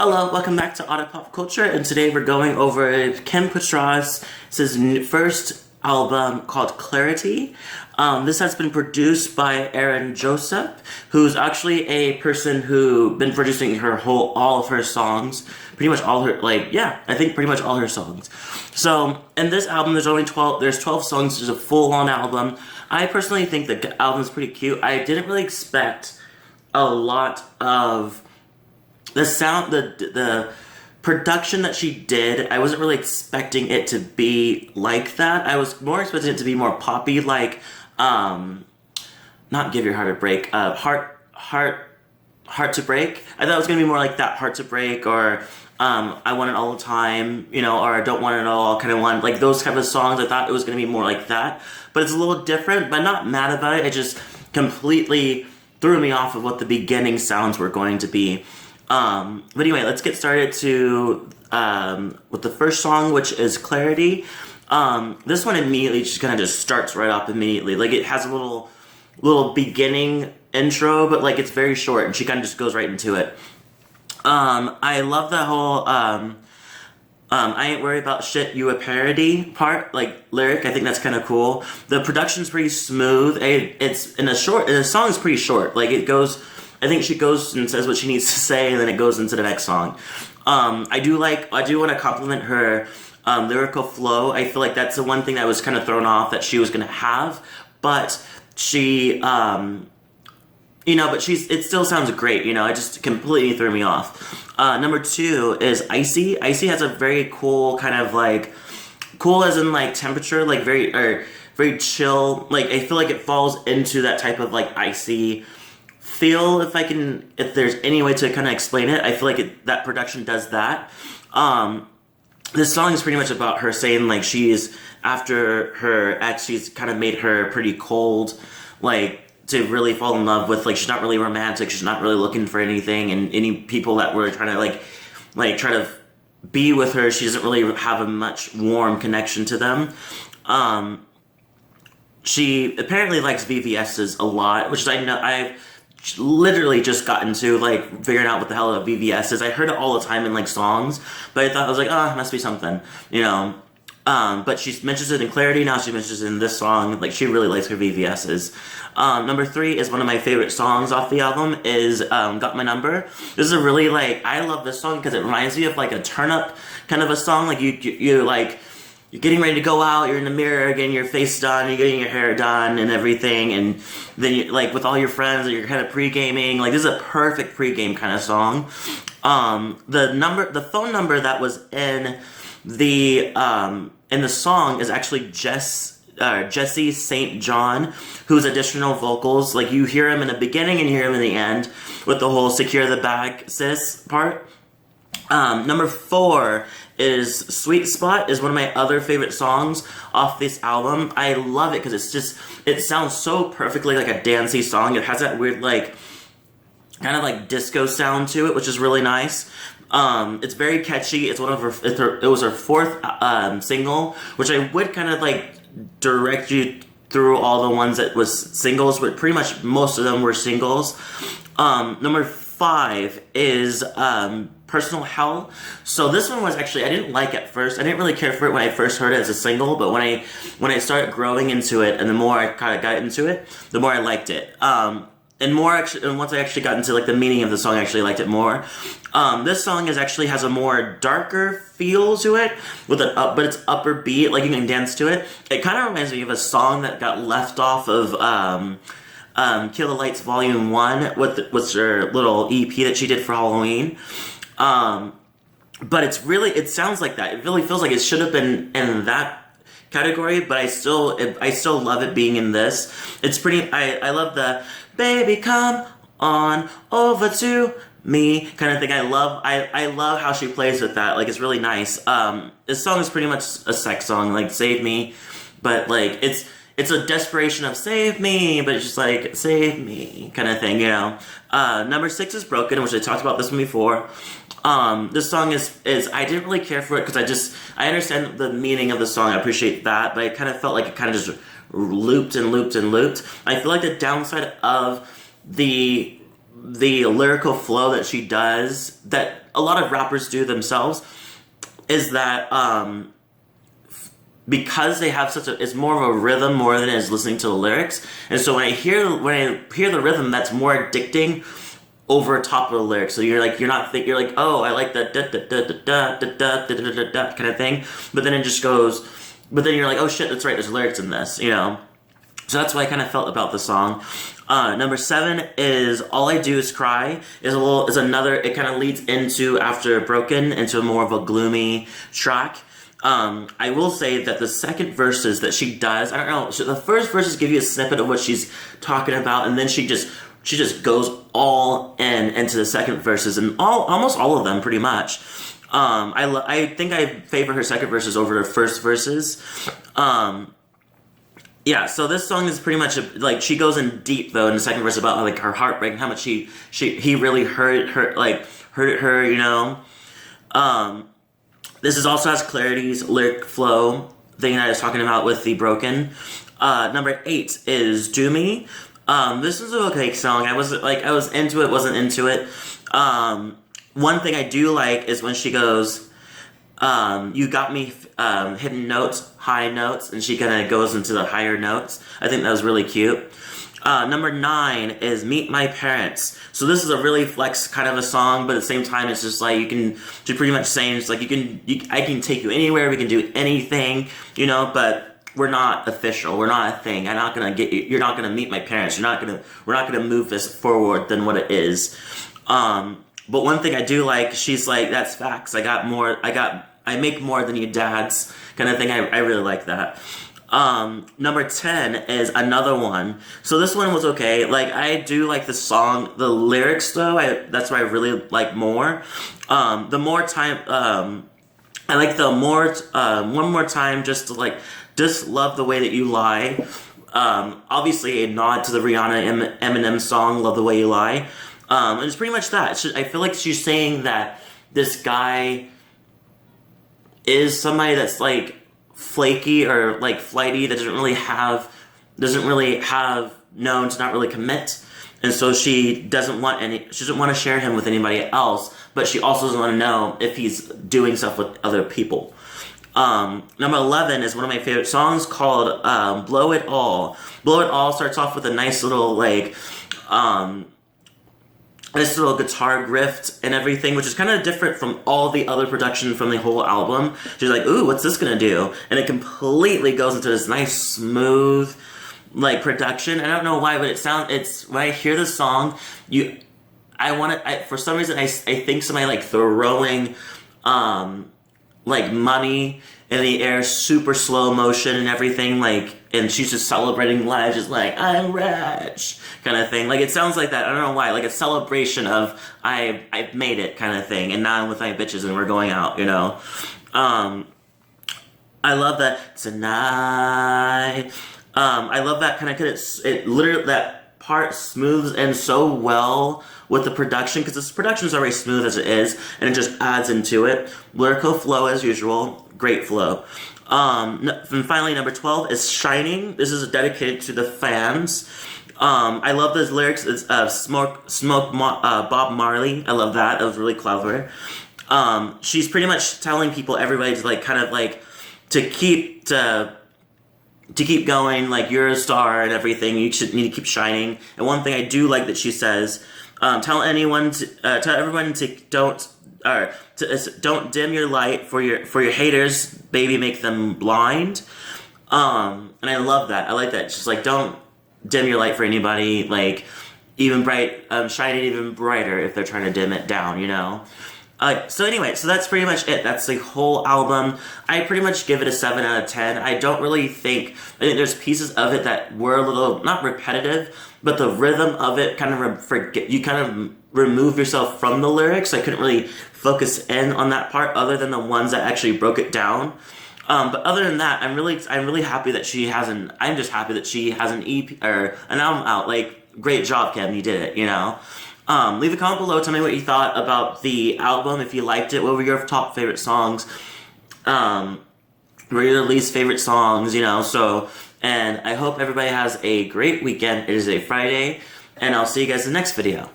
Hello, welcome back to Auto Pop Culture, and today we're going over Petras' first album called Clarity. This has been produced by Aaron Joseph, who's actually a person who been producing all of her songs, pretty much all her, I think pretty much all her songs. So, in this album, there's 12 songs, it's a full-on album. I personally think the album's pretty cute. I didn't really expect a lot of the sound, the production that she did. I wasn't really expecting it to be like that. I was more expecting it to be more poppy, like, not Give Your Heart a Break, Heart to Break. I thought it was gonna be more like that, Heart to Break, or I Want It All the Time, or I Don't Want It All, kind of one, like those type of songs. I thought it was gonna be more like that, but it's a little different, but not mad about it. It just completely threw me off of what the beginning sounds were going to be. But anyway, let's get started with the first song, which is Clarity. This one immediately just kind of just starts right off immediately. Like, it has a little beginning intro, but like it's very short, and she kind of just goes right into it. I love the whole, I ain't worried about shit, you a parody part, like, lyric. I think that's kind of cool. The production's pretty smooth. The song is pretty short. Like, I think she goes and says what she needs to say, and then it goes into the next song. I do want to compliment her lyrical flow. I feel like that's the one thing that was kind of thrown off that she was going to have, but she, it still sounds great, it just completely threw me off. Number 2 is Icy. Icy has a very cool kind of like, cool as in like temperature, like very chill. Like, I feel like it falls into that type of like icy feel, if there's any way to kind of explain it. I feel like that production does that. This song is pretty much about her saying, like, she's, after her ex, she's kind of made her pretty cold, like, to really fall in love with, like, she's not really romantic, she's not really looking for anything, and any people that were trying to, like try to be with her, she doesn't really have a much warm connection to them. She apparently likes VVS's a lot, which I've literally just gotten to, like, figuring out what the hell a VVS is. I heard it all the time in, like, songs, but I thought, I was like, it must be something, but she mentions it in Clarity, now she mentions it in this song. Like, she really likes her VVS's. Number 3 is one of my favorite songs off the album, is Got My Number. This is a really, like, I love this song because it reminds me of, like, a turn-up kind of a song. Like, you're getting ready to go out, you're in the mirror, getting your face done, you're getting your hair done and everything, and then you're, like, with all your friends, you're kind of pre-gaming. Like, this is a perfect pre-game kind of song. The phone number that was in the song is actually Jesse St. John, who's additional vocals. Like, you hear him in the beginning and you hear him in the end with the whole secure the bag sis part. Number 4 is Sweet Spot, is one of my other favorite songs off this album. I love it because it sounds so perfectly like a dancey song. It has that weird, like, kind of like disco sound to it, which is really nice. It's very catchy. It's it was her 4th single, which I would kind of like direct you through all the ones that was singles, but pretty much most of them were singles. Number 5 is Personal Hell. So this one was actually, I didn't like at first. I didn't really care for it when I first heard it as a single, but when I started growing into it, and the more I kind of got into it, the more I liked it. And once I actually got into, like, the meaning of the song, I actually liked it more. This song has a more darker feel to it, but it's upper beat, like, you can dance to it. It kind of reminds me of a song that got left off of Kill the Lights Volume 1, with her little EP that she did for Halloween. But it sounds like that. It really feels like it should have been in that category, but I still love it being in this. It's pretty, I love the baby come on over to me kind of thing. I love how she plays with that. Like, it's really nice. This song is pretty much a sex song, like, Save Me, but, like, it's a desperation of save me, but it's just like, save me kind of thing, Number 6 is Broken, which I talked about this one before. This song is I didn't really care for it because I understand the meaning of the song, I appreciate that, but I kind of felt like it kind of just looped and looped and looped. I feel like the downside of the the lyrical flow that she does, that a lot of rappers do themselves, is that because they have it's more of a rhythm more than it is listening to the lyrics. And so when I hear the rhythm, that's more addicting over top of the lyrics. So you're like, you're like, oh, I like the da da da da da da da da da da kind of thing. But then it just goes, but then you're like, oh shit, that's right, there's lyrics in this, you know? So that's what I kind of felt about the song. Number 7 is All I Do Is Cry. Is another, it kind of leads into, after Broken, into more of a gloomy track. I will say that the second verses that she does, I don't know, so the first verses give you a snippet of what she's talking about, and then she just goes all into the second verses, and almost all of them pretty much. I think I favor her second verses over her first verses. Yeah, so this song is pretty much like, she goes in deep though in the second verse about like her heartbreak and how much he really hurt her, you know. This also has Clarity's lyric flow thing that I was talking about with the Broken. Number 8 is Do Me. This is an okay song. I was into it, wasn't into it. One thing I do like is when she goes, you got me hitting notes, high notes, and she kind of goes into the higher notes. I think that was really cute. Number 9 is Meet My Parents. So this is a really flex kind of a song, but at the same time, it's just like, she's pretty much saying, it's like, I can take you anywhere, we can do anything, you know, but we're not official, we're not a thing. I'm not gonna get you, you're not gonna meet my parents, we're not gonna move this forward than what it is. But one thing I do like, she's like, that's facts, I make more than your dads, kind of thing. I really like that. Number 10 is Another One. So this one was okay. Like, I do like the song, the lyrics though, that's what I really like more. The more time, I like the more, One More Time, just love the way that you lie. Obviously a nod to the Rihanna Eminem song, Love the Way You Lie. And it's pretty much that. I feel like she's saying that this guy is somebody that's like flaky or like flighty, that doesn't really have known to not really commit, and so she doesn't want to share him with anybody else, but she also doesn't want to know if he's doing stuff with other people. Number 11 is one of my favorite songs, called Blow It All. Blow It All starts off with a nice little this little guitar riff and everything, which is kind of different from all the other production from the whole album. She's like, ooh, what's this gonna do? And it completely goes into this nice, smooth, like, production. I don't know why, but when I hear this song, for some reason, I think somebody, like, throwing, like, money in the air, super slow motion and everything, like, and she's just celebrating life, just like, I'm rich, kind of thing. Like, it sounds like that, I don't know why, like a celebration of, I've made it, kind of thing, and now I'm with my bitches and we're going out, you know? I love that, tonight, I love that kind of, cause it literally, that part smooths in so well with the production, because this production is already smooth as it is, and it just adds into it. Lyrical flow as usual, great flow. And finally, number 12 is Shining. This is dedicated to the fans. I love those lyrics. It's Bob Marley. I love that. That was really clever. She's pretty much telling people, everybody, to like kind of like to keep going. Like, you're a star and everything. You should need to keep shining. And one thing I do like that she says, tell everyone to don't dim your light for your haters, baby, make them blind. And I love that. I like that. She's like, don't dim your light for anybody, like, even shine it even brighter if they're trying to dim it down, you know? So anyway, so that's pretty much it. That's the whole album. I pretty much give it a 7 out of 10. I think there's pieces of it that were a little, not repetitive, but the rhythm of it kind of you kind of remove yourself from the lyrics. I couldn't really focus in on that part, other than the ones that actually broke it down. But other than that, I'm really happy that I'm just happy that she has an EP or an album out. Like, great job, Kim, you did it, you know? Leave a comment below, tell me what you thought about the album, if you liked it, what were your top favorite songs, what were your least favorite songs, you know, so, and I hope everybody has a great weekend. It is a Friday, and I'll see you guys in the next video.